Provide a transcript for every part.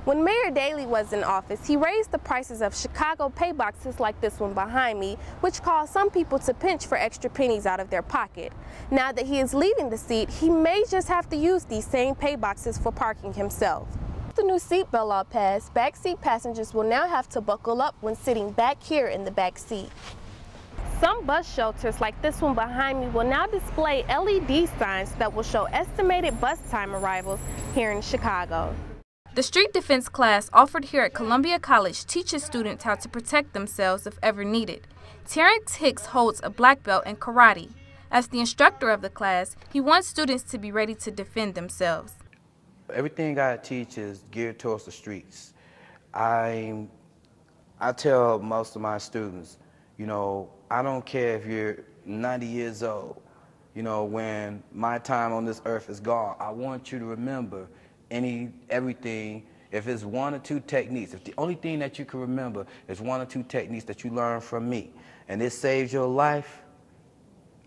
When Mayor Daley was in office, he raised the prices of Chicago pay boxes like this one behind me, which caused some people to pinch for extra pennies out of their pocket. Now that he is leaving the seat, he may just have to use these same pay boxes for parking himself. With the new seatbelt law passed, backseat passengers will now have to buckle up when sitting back here in the back seat. Some bus shelters like this one behind me will now display LED signs that will show estimated bus time arrivals here in Chicago. The street defense class offered here at Columbia College teaches students how to protect themselves if ever needed. Terrence Hicks holds a black belt in karate. As the instructor of the class, he wants students to be ready to defend themselves. Everything I teach is geared towards the streets. I tell most of my students, you know, I don't care if you're 90 years old. You know, when my time on this earth is gone, I want you to remember everything. If it's one or two techniques, if the only thing that you can remember is one or two techniques that you learned from me, and it saves your life,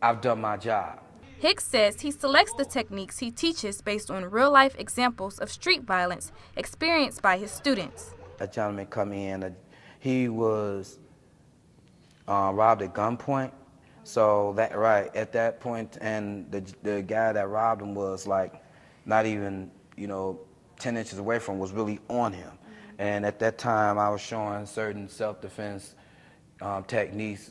I've done my job. Hicks says he selects the techniques he teaches based on real-life examples of street violence experienced by his students. A gentleman come in, he was robbed at gunpoint. So at that point, and the guy that robbed him was like not even, 10 inches away from him, was really on him. And at that time, I was showing certain self-defense techniques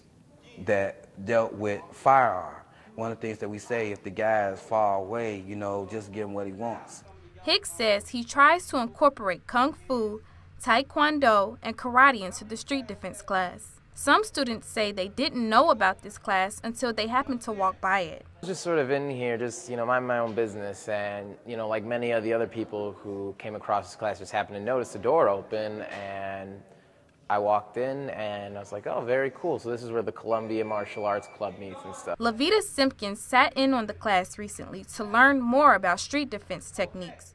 that dealt with firearm. One of the things that we say, if the guy is far away, just give him what he wants. Hicks says he tries to incorporate Kung Fu, Taekwondo, and Karate into the street defense class. Some students say they didn't know about this class until they happened to walk by it. Just sort of in here, just, mind my own business, and, like many of the other people who came across this class, just happened to notice the door open, and I walked in, and I was like, oh, very cool. So this is where the Columbia Martial Arts Club meets and stuff. Lavita Simpkins sat in on the class recently to learn more about street defense techniques.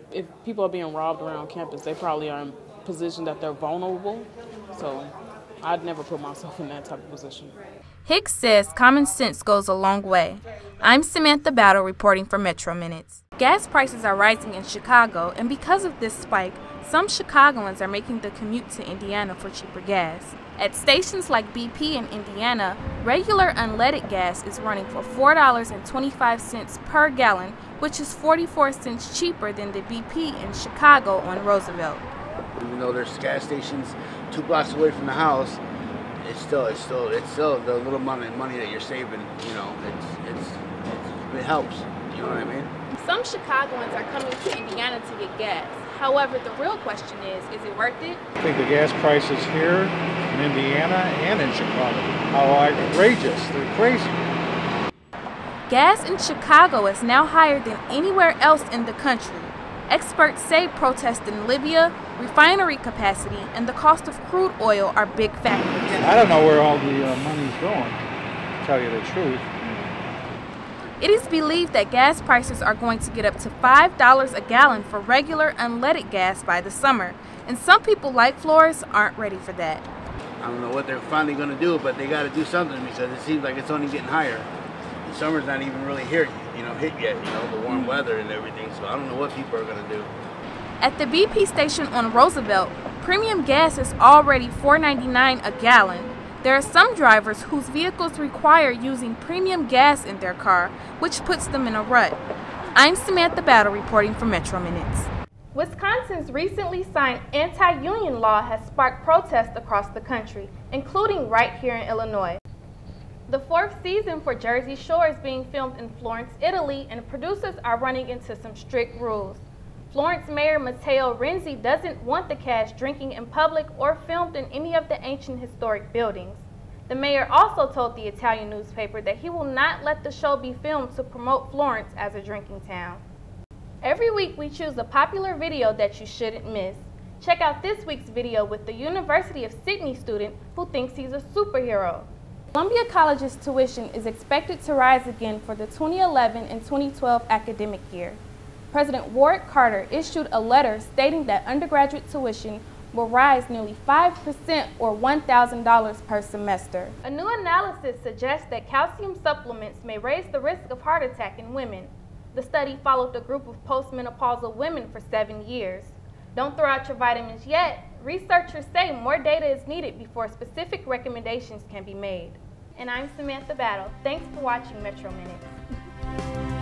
If people are being robbed around campus, they probably are in a position that they're vulnerable, so I'd never put myself in that type of position. Hicks says common sense goes a long way. I'm Samantha Battle reporting for Metro Minutes. Gas prices are rising in Chicago, and because of this spike, some Chicagoans are making the commute to Indiana for cheaper gas. At stations like BP in Indiana, regular unleaded gas is running for $4.25 per gallon, which is 44 cents cheaper than the BP in Chicago on Roosevelt. Even though there's gas stations 2 blocks away from the house, it's still the little money that you're saving. It helps. You know what I mean? Some Chicagoans are coming to Indiana to get gas. However, the real question is it worth it? I think the gas prices here in Indiana and in Chicago are outrageous. They're crazy. Gas in Chicago is now higher than anywhere else in the country. Experts say protests in Libya, refinery capacity, and the cost of crude oil are big factors. I don't know where all the money's going, to tell you the truth. It is believed that gas prices are going to get up to $5 a gallon for regular unleaded gas by the summer, and some people like Flores aren't ready for that. I don't know what they're finally going to do, but they got to do something because it seems like it's only getting higher. The summer's not even really here, hit yet, the warm weather and everything, so I don't know what people are going to do. At the BP station on Roosevelt, premium gas is already $4.99 a gallon. There are some drivers whose vehicles require using premium gas in their car, which puts them in a rut. I'm Samantha Battle reporting for Metro Minutes. Wisconsin's recently signed anti-union law has sparked protests across the country, including right here in Illinois. The 4th season for Jersey Shore is being filmed in Florence, Italy, and producers are running into some strict rules. Florence Mayor Matteo Renzi doesn't want the cast drinking in public or filmed in any of the ancient historic buildings. The mayor also told the Italian newspaper that he will not let the show be filmed to promote Florence as a drinking town. Every week we choose a popular video that you shouldn't miss. Check out this week's video with the University of Sydney student who thinks he's a superhero. Columbia College's tuition is expected to rise again for the 2011 and 2012 academic year. President Warwick Carter issued a letter stating that undergraduate tuition will rise nearly 5% or $1,000 per semester. A new analysis suggests that calcium supplements may raise the risk of heart attack in women. The study followed a group of postmenopausal women for 7 years. Don't throw out your vitamins yet. Researchers say more data is needed before specific recommendations can be made. And I'm Samantha Battle. Thanks for watching Metro Minutes.